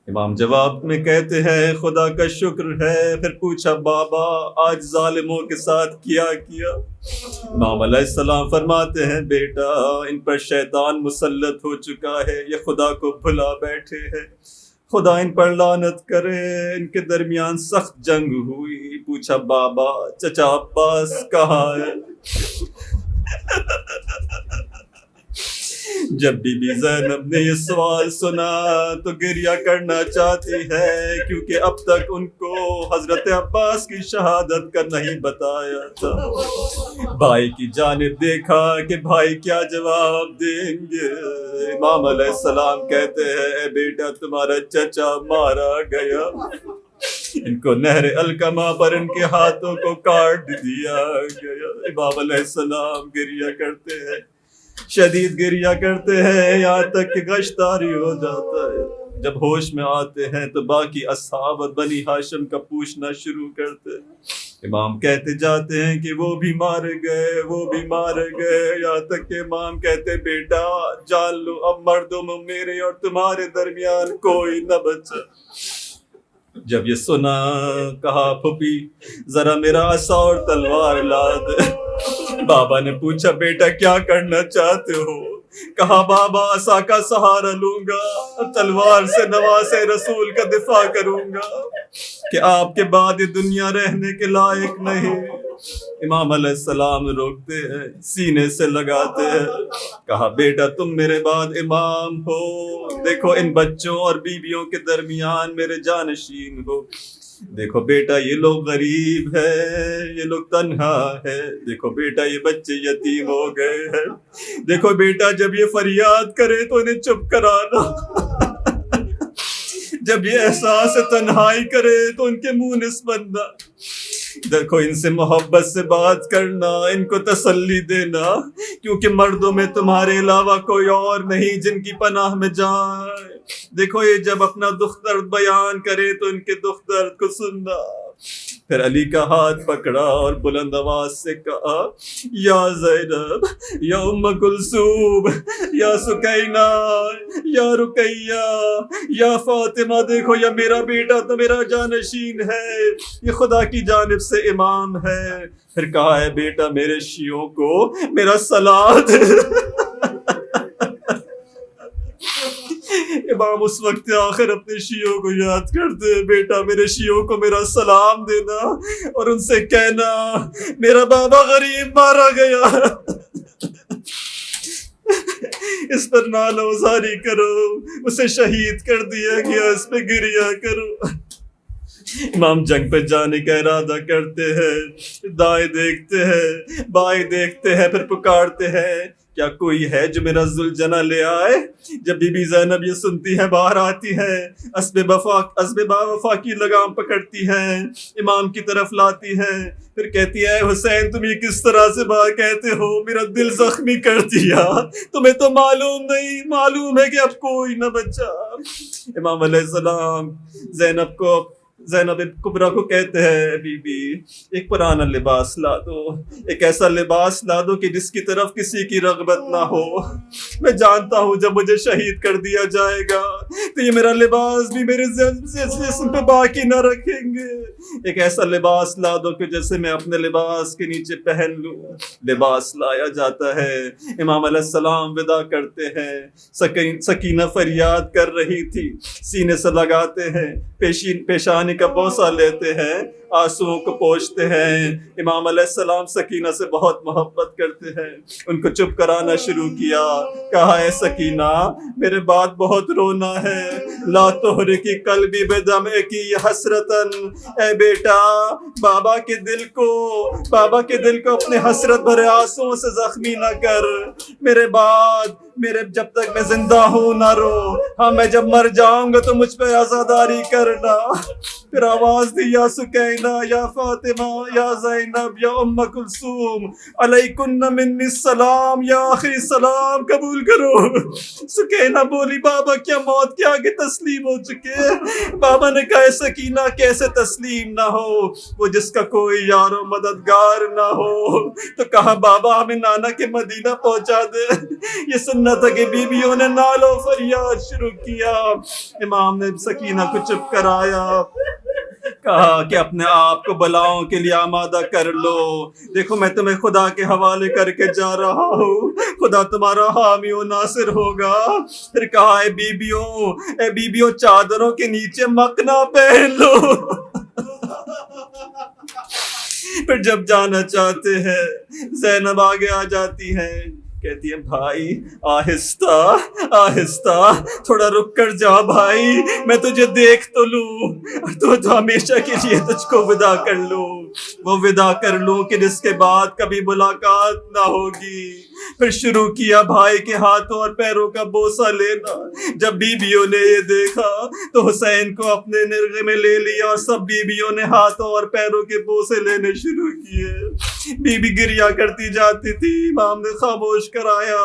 امام جواب میں کہتے ہیں خدا کا شکر ہے۔ پھر پوچھا بابا آج ظالموں کے ساتھ کیا کیا؟ امام علیہ السلام فرماتے ہیں بیٹا ان پر شیطان مسلط ہو چکا ہے، یہ خدا کو بھلا بیٹھے ہیں، خدا ان پر لعنت کرے۔ ان کے درمیان سخت جنگ ہوئی۔ پوچھا بابا چچا عباس کہاں ہے؟ جب بی بی زینب نے یہ سوال سنا تو گریہ کرنا چاہتی ہے، کیونکہ اب تک ان کو حضرت عباس کی شہادت کا نہیں بتایا تھا۔ بھائی کی جانب دیکھا کہ بھائی کیا جواب دیں گے۔ امام علیہ السلام کہتے ہیں اے بیٹا تمہارا چچا مارا گیا، ان کو نہر الکما پر ان کے ہاتھوں کو کاٹ دیا گیا۔ امام علیہ السلام گریہ کرتے ہیں، شدید گریہ کرتے ہیں، یہاں تک کہ غش طاری ہو جاتا ہے۔ جب ہوش میں آتے ہیں تو باقی اصحاب اور بنی ہاشم کا پوچھنا شروع کرتے ہیں۔ امام کہتے جاتے ہیں کہ وہ بھی مارے گئے، وہ بھی مارے گئے، یہاں تک کہ امام کہتے بیٹا جان لو اب مردوں میں میرے اور تمہارے درمیان کوئی نہ بچا۔ جب یہ سنا کہا پھپھی ذرا میرا عصا اور تلوار لا دے۔ بابا نے پوچھا بیٹا کیا کرنا چاہتے ہو؟ کہا بابا عصا کا سہارا لوں گا، تلوار سے نواز رسول کا دفاع کروں گا کہ آپ کے بعد یہ دنیا رہنے کے لائق نہیں۔ امام علیہ السلام روکتے ہیں، سینے سے لگاتے ہیں، کہا بیٹا تم میرے بعد امام ہو، دیکھو ان بچوں اور بیویوں کے درمیان میرے جانشین ہو۔ دیکھو بیٹا یہ لوگ غریب ہے، یہ لوگ تنہا ہے، دیکھو بیٹا یہ بچے یتیم ہو گئے ہیں، دیکھو بیٹا جب یہ فریاد کرے تو انہیں چپ کرانا، جب یہ احساس تنہائی کرے تو ان کے منہ نسبت نہ دیکھو، ان سے محبت سے بات کرنا، ان کو تسلی دینا، کیونکہ مردوں میں تمہارے علاوہ کوئی اور نہیں جن کی پناہ میں جائے۔ دیکھو یہ جب اپنا دکھ درد بیان کرے تو ان کے دکھ درد کو سننا۔ پھر علی کا ہاتھ پکڑا اور بلند آواز سے کہا، یا زینب، یا ام کلثوم، یا سکینہ، یا رقیہ، یا فاطمہ، دیکھو یہ میرا بیٹا تو میرا جانشین ہے، یہ خدا کی جانب سے امام ہے۔ پھر کہا ہے بیٹا میرے شیعوں کو میرا سلام دے۔ امام اس وقت آخر اپنے شیعوں کو یاد کرتے، بیٹا میرے شیعوں کو میرا سلام دینا اور ان سے کہنا میرا بابا غریب مارا گیا، اس پر نالو زاری کرو، اسے شہید کر دیا گیا، اس پہ گریا کرو۔ امام جنگ پہ جانے کا ارادہ کرتے ہیں، دائیں دیکھتے ہیں، بائیں دیکھتے ہیں، پھر پکارتے ہیں کیا کوئی ہے جو میرا ذوالجناح لے آئے؟ جب بی بی زینب یہ سنتی ہے باہر آتی ہے، اسب با وفا کی لگام پکڑتی ہیں، امام کی طرف لاتی ہیں، پھر کہتی ہے حسین تم یہ کس طرح سے بات کہتے ہو، میرا دل زخمی کر دیا، تمہیں تو معلوم نہیں، معلوم ہے کہ اب کوئی نہ بچا۔ امام علیہ السلام زینب کبریٰ کو کہتے ہیں بی بی ایک پرانا لباس لا دو، ایک ایسا لباس لا دو کہ جس کی طرف کسی کی رغبت نہ ہو، میں جانتا ہوں جب مجھے شہید کر دیا جائے گا تو یہ میرا لباس بھی میرے جسم پہ باقی نہ رکھیں گے، ایک ایسا لباس لا دو کہ جیسے میں اپنے لباس کے نیچے پہن لوں۔ لباس لایا جاتا ہے، امام علیہ السلام ودا کرتے ہیں، سکینہ فریاد کر رہی تھی، سینے سے لگاتے ہیں، پیشانی کا بوسہ لیتے ہیں، آنسوؤں کو پوچھتے ہیں۔ امام علیہ السلام سکینہ سے بہت محبت کرتے ہیں، ان کو چپ کرانا شروع کیا، کہا اے سکینہ میرے بعد بہت رونا ہے، لا تحرکی قلبی بدمعکی حسرتاً، اے بیٹا بابا کے دل کو اپنے حسرت بھرے آنسوؤں سے زخمی نہ کر، میرے بعد جب تک میں زندہ ہوں نہ رو، ہاں میں جب مر جاؤں گا تو مجھ پہ عزاداری کرنا۔ پھر آواز دی یا سکینہ، یا فاطمہ، یا زینب، یا ام کلثوم، علیکن منی السلام، یا آخری سلام قبول کرو۔ سکینہ بولی بابا کیا موت کے آگے تسلیم ہو چکے؟ بابا نے کہا سکینہ کیسے تسلیم نہ ہو، وہ جس کا کوئی یار و مددگار نہ ہو۔ تو کہا بابا ہمیں نانا کے مدینہ پہنچا دے۔ یہ سننا تھا کہ بیویوں نے نال و فریاد شروع کیا۔ امام نے سکینہ کو چپ کرایا، کہا کہ اپنے آپ کو بلاؤں کے لیے آمادہ کر لو، دیکھو میں تمہیں خدا کے حوالے کر کے جا رہا ہوں، خدا تمہارا حامی و ناصر ہوگا۔ پھر کہا اے بیبیوں چادروں کے نیچے مکنا پہن لو۔ پھر جب جانا چاہتے ہیں زینب آگے آ جاتی ہیں، کہتی ہے بھائی آہستہ آہستہ، تھوڑا رک کر جا بھائی، میں تجھے دیکھ تو لوں، تو ہمیشہ کے لیے تجھ کو ودا کر لوں، وہ ودا کر لوں کہ جس کے بعد کبھی ملاقات نہ ہوگی۔ پھر شروع کیا بھائی کے ہاتھوں اور پیروں کا بوسہ لینا۔ جب بیویوں نے یہ دیکھا تو حسین کو اپنے نرغے میں لے لیا اور سب بیویوں نے ہاتھوں اور پیروں کے بوسے لینے شروع کیے۔ بی بی گریا کرتی جاتی تھی، امام نے خاموش کرایا،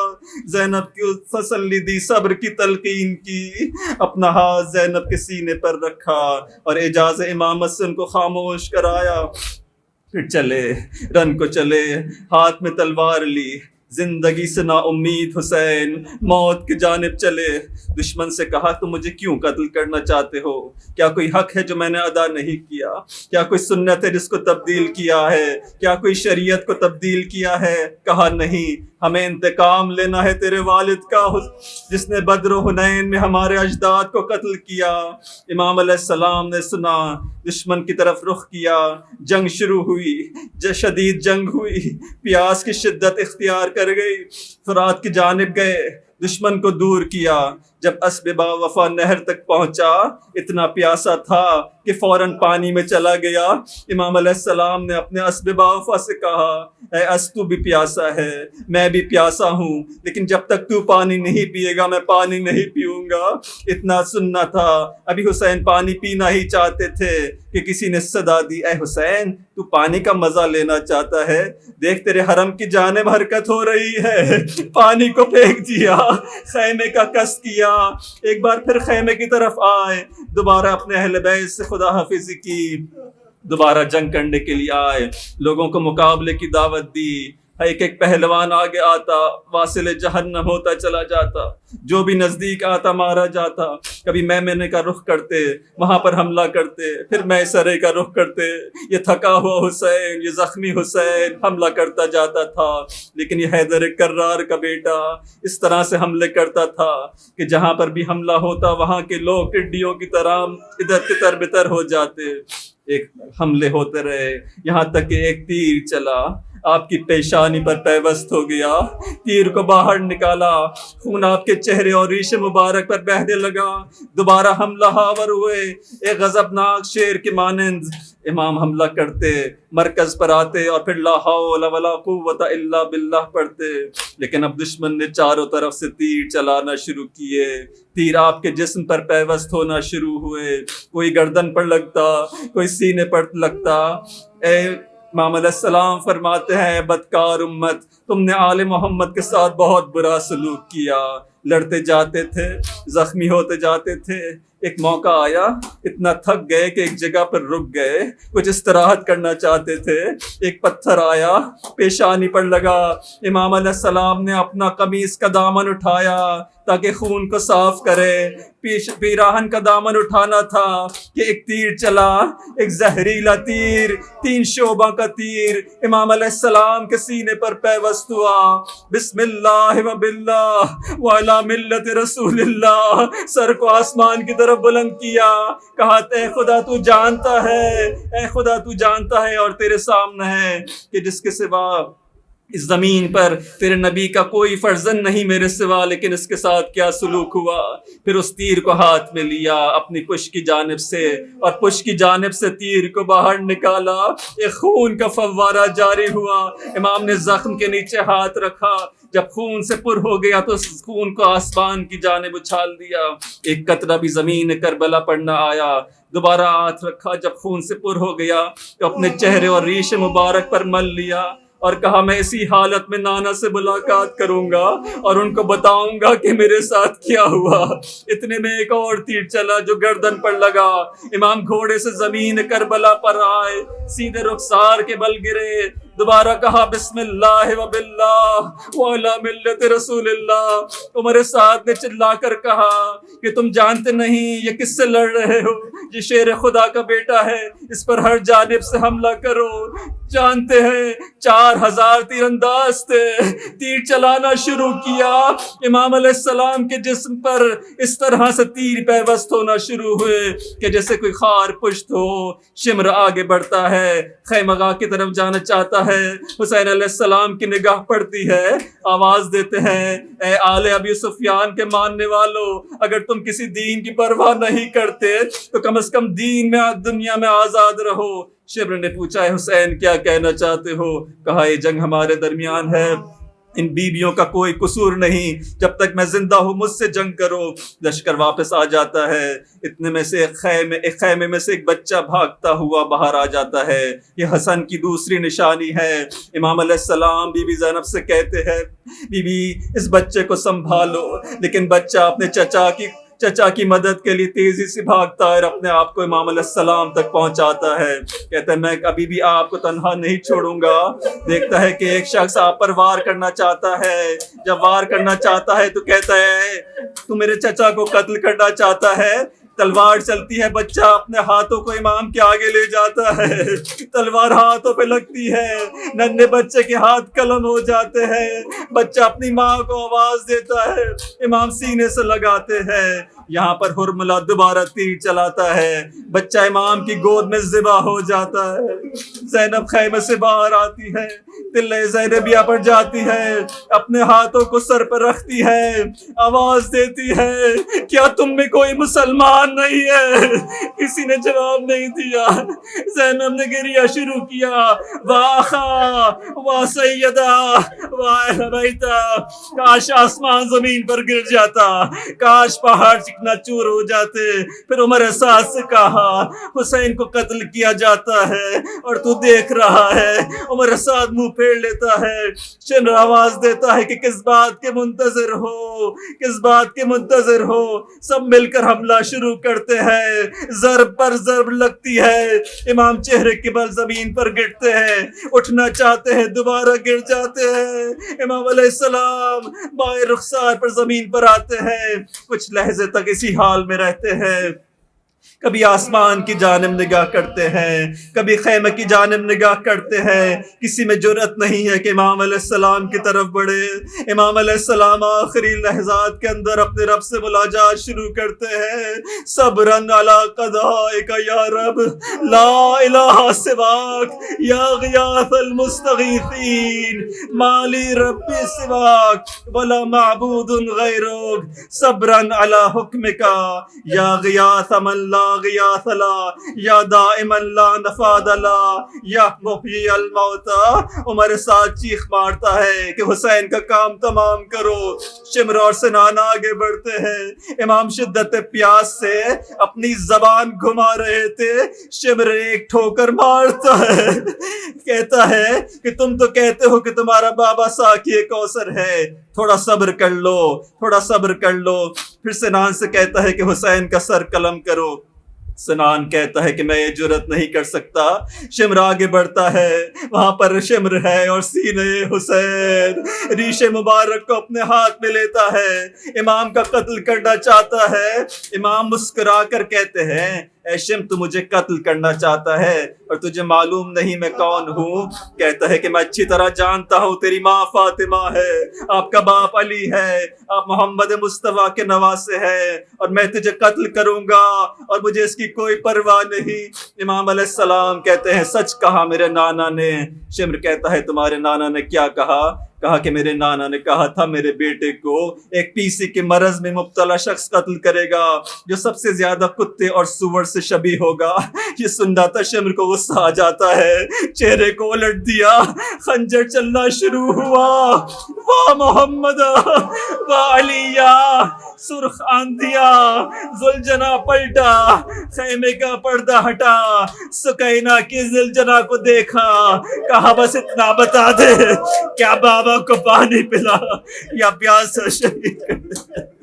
زینب کی تسلی دی، صبر کی تلقین کی، اپنا ہاتھ زینب کے سینے پر رکھا اور اعجاز امامت سے ان کو خاموش کرایا۔ پھر چلے، رن کو چلے، ہاتھ میں تلوار لی، زندگی سے نا امید حسین موت کی جانب چلے۔ دشمن سے کہا تم مجھے کیوں قتل کرنا چاہتے ہو؟ کیا کوئی حق ہے جو میں نے ادا نہیں کیا؟ کیا کوئی سنت ہے جس کو تبدیل کیا ہے؟ کیا کوئی شریعت کو تبدیل کیا ہے؟ کہا نہیں، ہمیں انتقام لینا ہے تیرے والد کا جس نے بدر و حنین میں ہمارے اجداد کو قتل کیا۔ امام علیہ السلام نے سنا، دشمن کی طرف رخ کیا، جنگ شروع ہوئی، شدید جنگ ہوئی، پیاس کی شدت اختیار کر گئی، فرات کی جانب گئے، دشمن کو دور کیا، جب اسب با وفا نہر تک پہنچا اتنا پیاسا تھا کہ فوراً پانی میں چلا گیا۔ امام علیہ السلام نے اپنے اسب با وفا سے کہا اے اس تو بھی پیاسا ہے، میں بھی پیاسا ہوں، لیکن جب تک تو پانی نہیں پیے گا میں پانی نہیں پیوں گا۔ اتنا سننا تھا، ابھی حسین پانی پینا ہی چاہتے تھے کہ کسی نے صدا دی اے حسین تو پانی کا مزہ لینا چاہتا ہے، دیکھ تیرے حرم کی جانب حرکت ہو رہی ہے۔ پانی کو پھینک دیا، خیمے کا کس کیا، ایک بار پھر خیمے کی طرف آئے، دوبارہ اپنے اہل بیت سے خدا حافظی کی، دوبارہ جنگ کرنے کے لیے آئے، لوگوں کو مقابلے کی دعوت دی۔ ایک ایک پہلوان آگے آتا، واصل جہنم ہوتا چلا جاتا، جو بھی نزدیک آتا مارا جاتا۔ کبھی میمنے کا رخ کرتے، وہاں پر حملہ کرتے، پھر میسرے کا رخ کرتے، یہ تھکا ہوا حسین، یہ زخمی حسین حملہ کرتا جاتا تھا، لیکن یہ حیدر کرار کا بیٹا اس طرح سے حملے کرتا تھا کہ جہاں پر بھی حملہ ہوتا وہاں کے لوگ ٹڈیوں کی طرح ادھر تتر بتر ہو جاتے۔ ایک حملے ہوتے رہے یہاں تک کہ ایک تیر چلا، آپ کی پیشانی پر پیوست ہو گیا، تیر کو باہر نکالا، خون آپ کے چہرے اور ریش مبارک پر بہنے لگا۔ دوبارہ حملہ آور ہوئے، ایک غضبناک شیر کے مانند امام حملہ کرتے، مرکز پر آتے اور پھر لا حول ولا قوت الا باللہ پڑھتے، لیکن اب دشمن نے چاروں طرف سے تیر چلانا شروع کیے، تیر آپ کے جسم پر پیوست ہونا شروع ہوئے، کوئی گردن پر لگتا، کوئی سینے پر لگتا۔ اے امام علیہ السلام فرماتے ہیں بدکار امت، تم نے آل محمد کے ساتھ بہت برا سلوک کیا، لڑتے جاتے تھے، زخمی ہوتے جاتے تھے، ایک موقع آیا اتنا تھک گئے کہ ایک جگہ پر رک گئے، کچھ استراحت کرنا چاہتے تھے، ایک پتھر آیا پیشانی پر لگا، امام علیہ السلام نے اپنا قمیص کا دامن اٹھایا تاکہ خون کو صاف کرے، پیراہن کا دامن اٹھانا تھا کہ ایک تیر چلا، ایک زہریلا تیر، 3 شعبہ کا تیر امام علیہ السلام کے سینے پر پیوست ہوا۔ بسم اللہ و باللہ وعلی ملت رسول اللہ، سر کو آسمان کی طرف بلند کیا، کہا اے خدا تو جانتا ہے، اے خدا تو جانتا ہے اور تیرے سامنے ہے کہ جس کے سوا اس زمین پر تیرے نبی کا کوئی فرزند نہیں میرے سوا، لیکن اس کے ساتھ کیا سلوک ہوا۔ پھر اس تیر کو ہاتھ میں لیا اپنی پشت کی جانب سے، اور پشت کی جانب سے تیر کو باہر نکالا، ایک خون کا فوارہ جاری ہوا، امام نے زخم کے نیچے ہاتھ رکھا، جب خون سے پر ہو گیا تو اس خون کو آسمان کی جانب اچھال دیا، ایک قطرہ بھی زمین کربلا پر نہ آیا، دوبارہ ہاتھ رکھا، جب خون سے پر ہو گیا تو اپنے چہرے اور ریش مبارک پر مل لیا اور کہا میں اسی حالت میں نانا سے ملاقات کروں گا اور ان کو بتاؤں گا کہ میرے ساتھ کیا ہوا۔ اتنے میں ایک اور تیر چلا جو گردن پر لگا، امام گھوڑے سے زمین کربلا پر آئے، سیدھے رخسار کے بل گرے، دوبارہ کہا بسم اللہ و باللہ وعلی ملت رسول اللہ۔ عمر سعد نے چلا کر کہا کہ تم جانتے نہیں یہ کس سے لڑ رہے ہو، یہ شیر خدا کا بیٹا ہے، اس پر ہر جانب سے حملہ کرو۔ جانتے ہیں 4000 تیر انداز تھے، تیر چلانا شروع کیا، امام علیہ السلام کے جسم پر اس طرح سے تیر پیوست ہونا شروع ہوئے کہ جیسے کوئی خار پشت ہو، شمر آگے بڑھتا ہے، خیمگاہ کی طرف جانا چاہتا ہے، حسین علیہ السلام کی نگاہ پڑتی ہے، آواز دیتے ہیں اے آل ابی سفیان کے ماننے والوں، اگر تم کسی دین کی پرواہ نہیں کرتے تو کم از کم دین میں دنیا میں آزاد رہو۔ شبر نے پوچھا ہے حسین کیا کہنا چاہتے ہو؟ کہا یہ جنگ ہمارے درمیان ہے، ان بیویوں کا کوئی قصور نہیں، جب تک میں زندہ ہوں مجھ سے جنگ کرو۔ لشکر واپس آ جاتا ہے، اتنے میں سے ایک خیمے میں سے ایک بچہ بھاگتا ہوا باہر آ جاتا ہے، یہ حسن کی دوسری نشانی ہے۔ امام علیہ السلام بی بی زینب سے کہتے ہیں بی بی اس بچے کو سنبھالو، لیکن بچہ اپنے چچا کی مدد کے لیے تیزی سے بھاگتا ہے اور اپنے آپ کو امام علیہ السلام تک پہنچاتا ہے، کہتا ہے میں ابھی بھی آپ کو تنہا نہیں چھوڑوں گا۔ دیکھتا ہے کہ ایک شخص آپ پر وار کرنا چاہتا ہے، جب وار کرنا چاہتا ہے تو کہتا ہے تو میرے چچا کو قتل کرنا چاہتا ہے، تلوار چلتی ہے، بچہ اپنے ہاتھوں کو امام کے آگے لے جاتا ہے، تلوار ہاتھوں پہ لگتی ہے، ننھے بچے کے ہاتھ قلم ہو جاتے ہیں، بچہ اپنی ماں کو آواز دیتا ہے، امام سینے سے لگاتے ہیں یہاں پر حرملہ دوبارہ تیر چلاتا ہے، بچہ امام کی گود میں ذبح ہو جاتا ہے، زینب خیمے سے باہر آتی ہے، تلے زینبیہ پر جاتی ہے، اپنے ہاتھوں کو سر پر رکھتی ہے، آواز دیتی ہے کیا تم میں کوئی مسلمان نہیں ہے؟ کسی نے جواب نہیں دیا۔ زینب نے گریہ شروع کیا، واخا وا سیدہ وا اہل بیتا، کاش آسمان زمین پر گر جاتا، کاش پہاڑ چکنا چور ہو جاتے۔ پھر عمر اسد سے کہا حسین کو قتل کیا جاتا ہے اور تو دیکھ رہا ہے۔ عمر اسد منہ پھیر لیتا ہے، شمر آواز دیتا ہے کہ کس بات کے منتظر ہو، کس بات کے منتظر ہو؟ سب مل کر حملہ شروع کرتے ہیں، ضرب پر ضرب لگتی ہے، امام چہرے کے بل زمین پر گرتے ہیں، اٹھنا چاہتے ہیں دوبارہ گر جاتے ہیں۔ امام علیہ السلام بائیں رخسار پر زمین پر آتے ہیں، کچھ لحظے تک اسی حال میں رہتے ہیں، کبھی آسمان کی جانب نگاہ کرتے ہیں، کبھی خیمے کی جانب نگاہ کرتے ہیں، کسی میں جرأت نہیں ہے کہ امام علیہ السلام کی طرف بڑھے۔ امام علیہ السلام آخری لحظات کے اندر اپنے رب سے مناجات شروع کرتے ہیں، صبراً علی قضائک یا رب، لا الہ سواک یا غیاث المستغیثین، مالی رب سواک ولا معبود غیرک، صبراً علی حکمک یا غیاث من لا غیاث لا، یا دائما لا نفاد لا، یا محیی الموتى۔ عمر سعد چیخ مارتا ہے کہ حسین کا کام تمام کرو۔ شمر اور سنان آگے بڑھتے ہیں، امام شدت پیاس سے اپنی زبان گھما رہے تھے، شمر ایک ٹھوکر مارتا ہے، کہتا ہے کہ تم تو کہتے ہو کہ تمہارا بابا ساقی کوثر ہے، تھوڑا صبر کر لو، تھوڑا صبر کر لو۔ پھر سنان سے کہتا ہے کہ حسین کا سر قلم کرو۔ سنان کہتا ہے کہ میں یہ جرأت نہیں کر سکتا۔ شمر آگے بڑھتا ہے، وہاں پر شمر ہے اور سینے حسین ریش مبارک کو اپنے ہاتھ میں لیتا ہے، امام کا قتل کرنا چاہتا ہے۔ امام مسکرا کر کہتے ہیں اے شم تو مجھے قتل کرنا چاہتا ہے اور تجھے معلوم نہیں میں کون ہوں؟ کہتا ہے کہ میں اچھی طرح جانتا ہوں، تیری ماں فاطمہ ہے، آپ کا باپ علی ہے، آپ محمد مصطفیٰ کے نواسے ہیں، اور میں تجھے قتل کروں گا اور مجھے اس کی کوئی پرواہ نہیں۔ امام علیہ السلام کہتے ہیں سچ کہا میرے نانا نے۔ شمر کہتا ہے تمہارے نانا نے کیا کہا؟ کہا کہ میرے نانا نے کہا تھا میرے بیٹے کو ایک پی سی کے مرض میں مبتلا شخص قتل کرے گا جو سب سے زیادہ کتے اور سور سے شبیہ ہوگا۔ یہ سننا تھا شمر کو غصہ آ جاتا ہے، چہرے کو الٹ دیا، خنجر چلنا شروع ہوا، واہ محمد واہ علیہ، سرخ آندھیا، زلجنا پلٹا، خیمے کا پردہ ہٹا، سکینہ کی زلجنا کو دیکھا، کہا بس اتنا بتا دے کیا بابا کو پانی پلا یا پیاس سے شہید کر دے۔